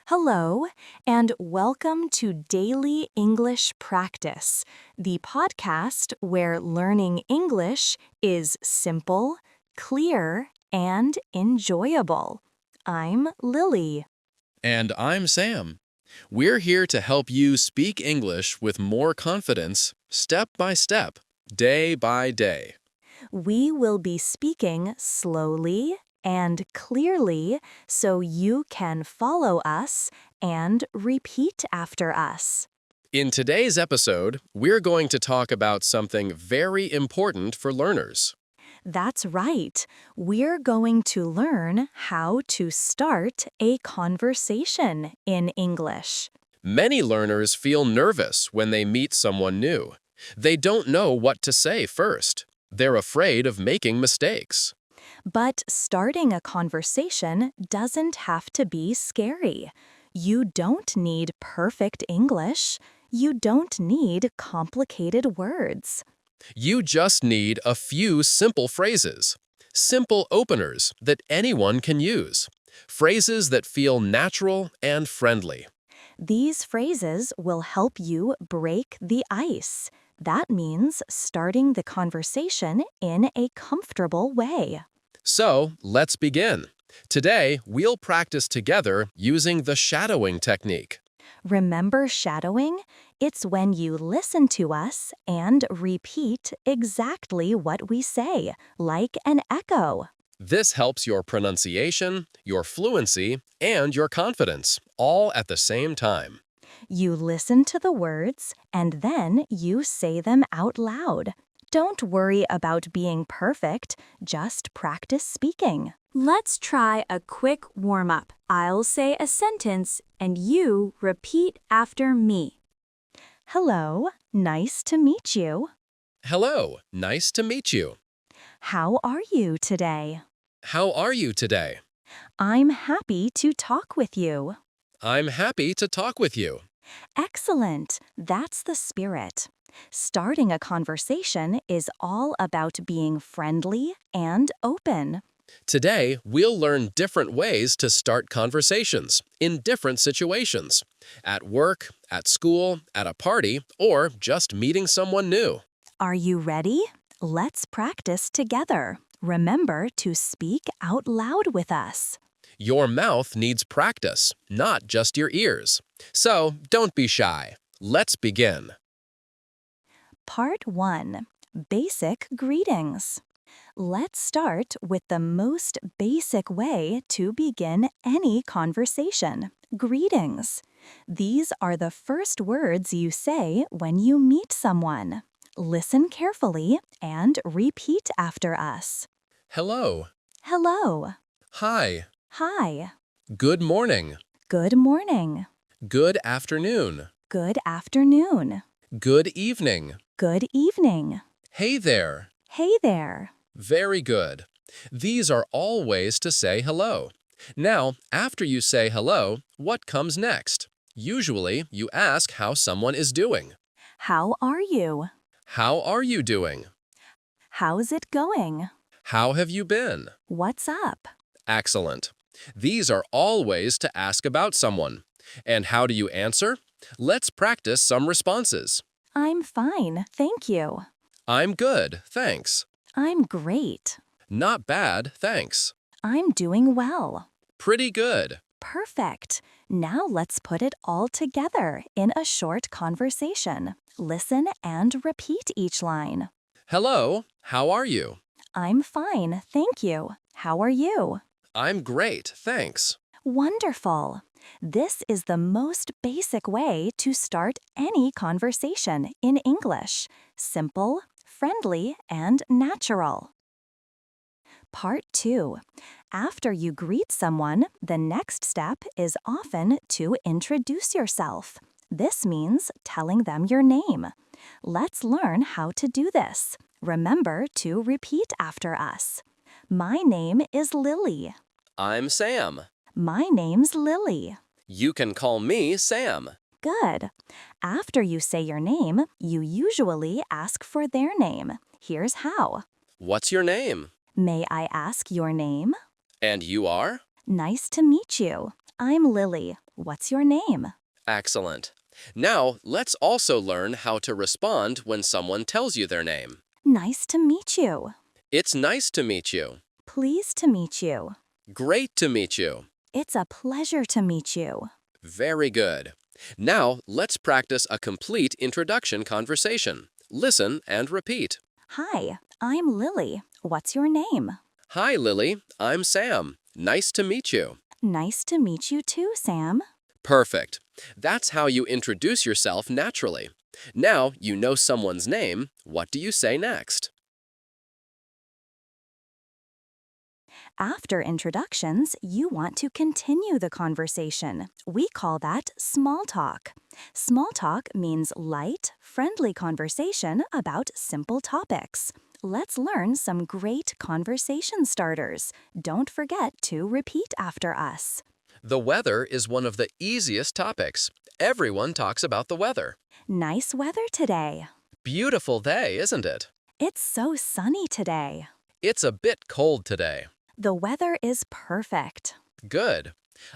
Hello, and welcome to Daily English Practice, the podcast where learning English is simple, clear, and enjoyable. I'm Lily. And I'm Sam. We're here to help you speak English with more confidence, step by step, day by day. We will be speaking slowly and clearly so you can follow us and repeat after us. In today's episode, we're going to talk about something very important for learners. That's right. We're going to learn how to start a conversation in English. Many learners feel nervous when they meet someone new. They don't know what to say first. They're afraid of making mistakes. But starting a conversation doesn't have to be scary. You don't need perfect English. You don't need complicated words. You just need a few simple phrases. Simple openers that anyone can use. Phrases that feel natural and friendly. These phrases will help you break the ice. That means starting the conversation in a comfortable way. So, let's begin. Today, we'll practice together using the shadowing technique. Remember shadowing? It's when you listen to us and repeat exactly what we say, like an echo. This helps your pronunciation, your fluency, and your confidence, all at the same time. You listen to the words, and then you say them out loud. Don't worry about being perfect, just practice speaking. Let's try a quick warm-up. I'll say a sentence, and you repeat after me. Hello, nice to meet you. Hello, nice to meet you. How are you today? How are you today? I'm happy to talk with you. I'm happy to talk with you. Excellent. That's the spirit. Starting a conversation is all about being friendly and open. Today, we'll learn different ways to start conversations in different situations. At work, at school, at a party, or just meeting someone new. Are you ready? Let's practice together. Remember to speak out loud with us. Your mouth needs practice, not just your ears. So, don't be shy. Let's begin. Part 1. Basic Greetings. Let's start with the most basic way to begin any conversation. Greetings. These are the first words you say when you meet someone. Listen carefully and repeat after us. Hello. Hello. Hi. Hi. Good morning. Good morning. Good afternoon. Good afternoon. Good evening. Good evening. Hey there. Hey there. Very good. These are all ways to say hello. Now, after you say hello, what comes next? Usually, you ask how someone is doing. How are you? How are you doing? How's it going? How have you been? What's up? Excellent. These are all ways to ask about someone. And how do you answer? Let's practice some responses. I'm fine, thank you. I'm good, thanks. I'm great. Not bad, thanks. I'm doing well. Pretty good. Perfect. Now let's put it all together in a short conversation. Listen and repeat each line. Hello, how are you? I'm fine, thank you. How are you? I'm great, thanks. Wonderful. This is the most basic way to start any conversation in English. Simple, friendly, and natural. Part 2. After you greet someone, the next step is often to introduce yourself. This means telling them your name. Let's learn how to do this. Remember to repeat after us. My name is Lily. I'm Sam. My name's Lily. You can call me Sam. Good. After you say your name, you usually ask for their name. Here's how. What's your name? May I ask your name? And you are? Nice to meet you. I'm Lily. What's your name? Excellent. Now, let's also learn how to respond when someone tells you their name. Nice to meet you. It's nice to meet you. Pleased to meet you. Great to meet you. It's a pleasure to meet you. Very good. Now, let's practice a complete introduction conversation. Listen and repeat. Hi, I'm Lily. What's your name? Hi, Lily. I'm Sam. Nice to meet you. Nice to meet you too, Sam. Perfect. That's how you introduce yourself naturally. Now you know someone's name. What do you say next? After introductions, you want to continue the conversation. We call that small talk. Small talk means light, friendly conversation about simple topics. Let's learn some great conversation starters. Don't forget to repeat after us. The weather is one of the easiest topics. Everyone talks about the weather. Nice weather today. Beautiful day, isn't it? It's so sunny today. It's a bit cold today. The weather is perfect. Good.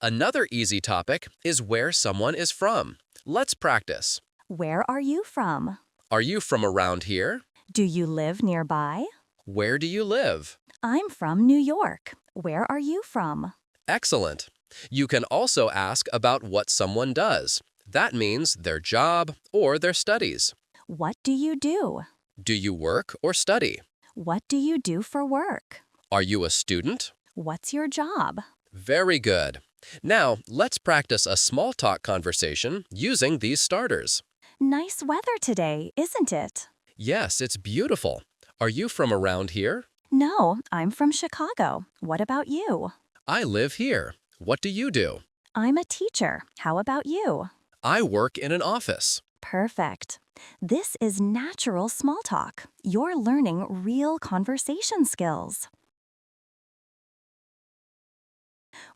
Another easy topic is where someone is from. Let's practice. Where are you from? Are you from around here? Do you live nearby? Where do you live? I'm from New York. Where are you from? Excellent. You can also ask about what someone does. That means their job or their studies. What do you do? Do you work or study? What do you do for work? Are you a student? What's your job? Very good. Now, let's practice a small talk conversation using these starters. Nice weather today, isn't it? Yes, it's beautiful. Are you from around here? No, I'm from Chicago. What about you? I live here. What do you do? I'm a teacher. How about you? I work in an office. Perfect. This is natural small talk. You're learning real conversation skills.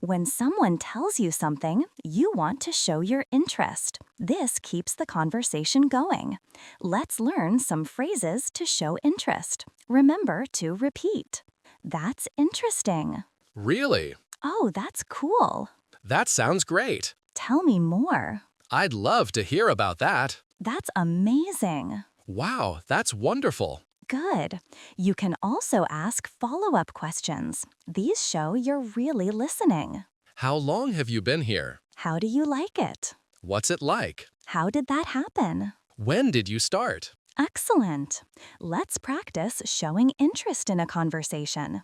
When someone tells you something, you want to show your interest. This keeps the conversation going. Let's learn some phrases to show interest. Remember to repeat. That's interesting. Really? Oh, that's cool. That sounds great. Tell me more. I'd love to hear about that. That's amazing. Wow, that's wonderful. Good. You can also ask follow-up questions. These show you're really listening. How long have you been here? How do you like it? What's it like? How did that happen? When did you start? Excellent. Let's practice showing interest in a conversation.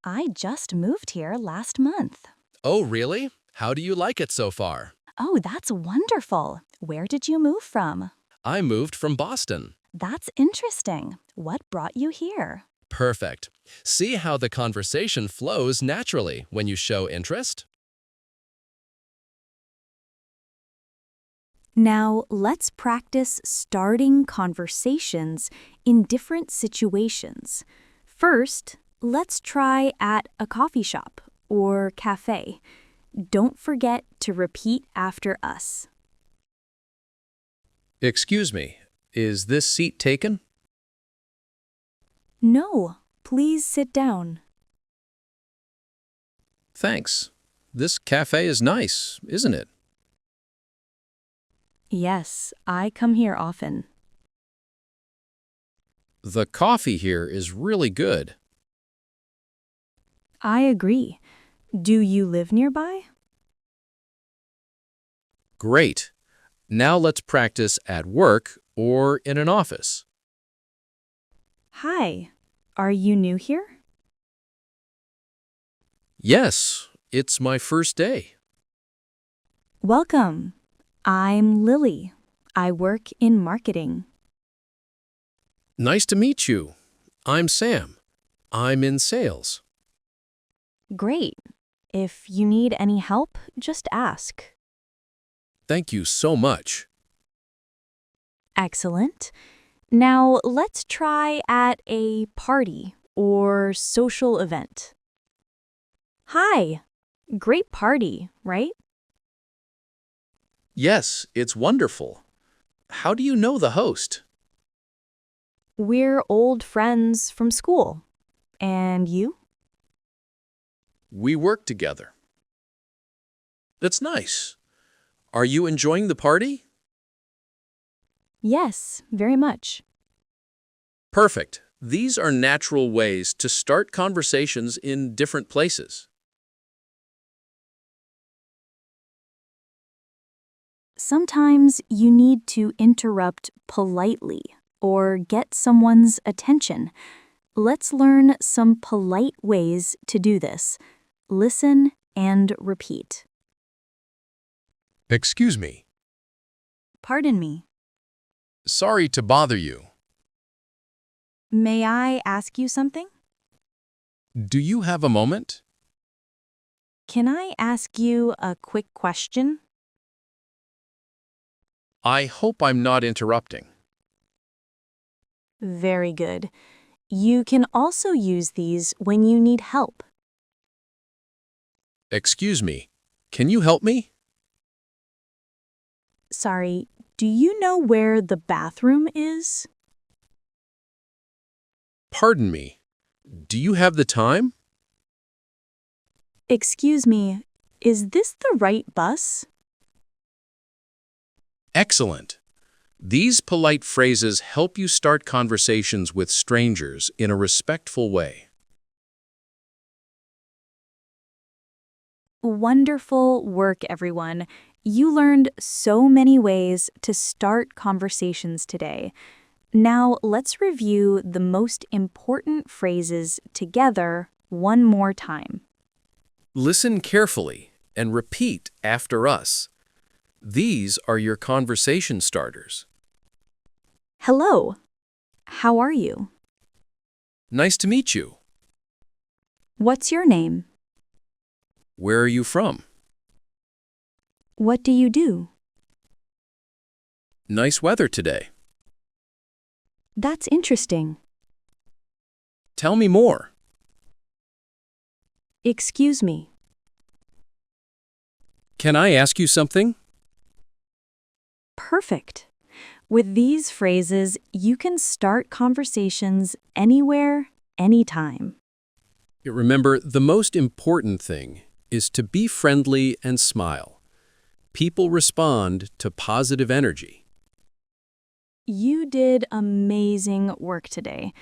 I just moved here last month. Oh, really? How do you like it so far? Oh, that's wonderful. Where did you move from? I moved from Boston. That's interesting. What brought you here? Perfect. See how the conversation flows naturally when you show interest? Now, let's practice starting conversations in different situations. First, let's try at a coffee shop or cafe. Don't forget to repeat after us. Excuse me, is this seat taken? No, please sit down. Thanks. This cafe is nice, isn't it? Yes, I come here often. The coffee here is really good. I agree. Do you live nearby? Great. Now let's practice at work or in an office. Hi, are you new here? Yes, it's my first day. Welcome. I'm Lily. I work in marketing. Nice to meet you. I'm Sam. I'm in sales. Great. If you need any help, just ask. Thank you so much. Excellent. Now let's try at a party or social event. Hi. Great party, right? Yes, it's wonderful. How do you know the host? We're old friends from school. And you? We work together. That's nice. Are you enjoying the party? Yes, very much. Perfect. These are natural ways to start conversations in different places. Sometimes you need to interrupt politely or get someone's attention. Let's learn some polite ways to do this. Listen and repeat. Excuse me. Pardon me. Sorry to bother you. May I ask you something? Do you have a moment? Can I ask you a quick question? I hope I'm not interrupting. Very good. You can also use these when you need help. Excuse me. Can you help me? Sorry, do you know where the bathroom is? Pardon me. Do you have the time? Excuse me, is this the right bus? Excellent. These polite phrases help you start conversations with strangers in a respectful way. Wonderful work, everyone. You learned so many ways to start conversations today. Now let's review the most important phrases together one more time. Listen carefully and repeat after us. These are your conversation starters. Hello. How are you? Nice to meet you. What's your name? Where are you from? What do you do? Nice weather today. That's interesting. Tell me more. Excuse me. Can I ask you something? Perfect. With these phrases, you can start conversations anywhere, anytime. Remember, the most important thing is to be friendly and smile. People respond to positive energy. You did amazing work today.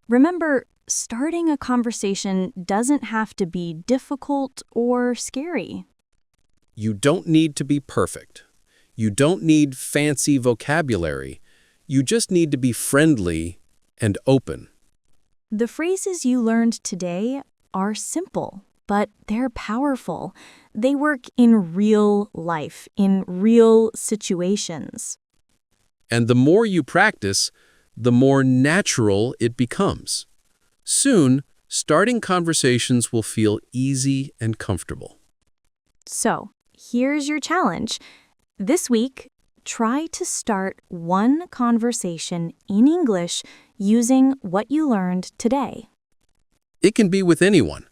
Remember, starting a conversation doesn't have to be difficult or scary. You don't need to be perfect. You don't need fancy vocabulary. You just need to be friendly and open. The phrases you learned today are simple, but they're powerful. They work in real life, in real situations. And the more you practice, the more natural it becomes. Soon, starting conversations will feel easy and comfortable. So, here's your challenge. This week, try to start one conversation in English using what you learned today. It can be with anyone,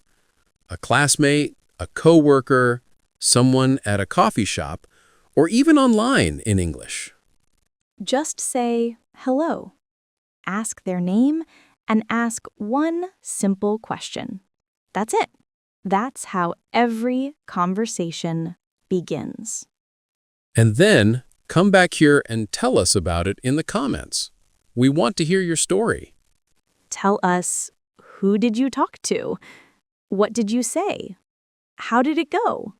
a classmate, a coworker, someone at a coffee shop, or even online in English. Just say hello, ask their name, and ask one simple question. That's it. That's how every conversation begins. And then come back here and tell us about it in the comments. We want to hear your story. Tell us, who did you talk to? What did you say? How did it go?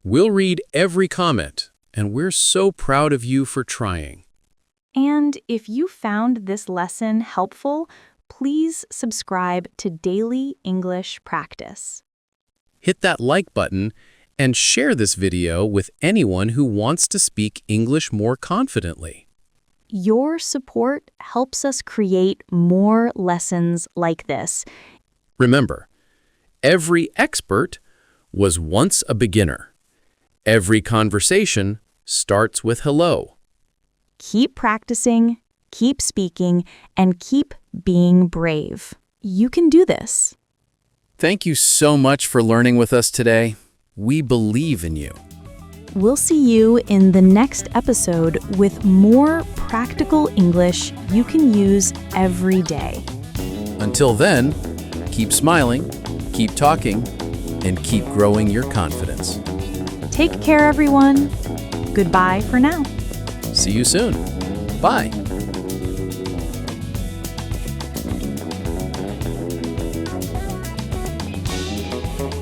We'll read every comment, and we're so proud of you for trying. And if you found this lesson helpful, please subscribe to Daily English Practice. Hit that like button and share this video with anyone who wants to speak English more confidently. Your support helps us create more lessons like this. Remember, every expert was once a beginner. Every conversation starts with hello. Keep practicing, keep speaking, and keep being brave. You can do this. Thank you so much for learning with us today. We believe in you. We'll see you in the next episode with more practical English you can use every day. Until then, keep smiling, keep talking, and keep growing your confidence. Take care, everyone. Goodbye for now. See you soon. Bye.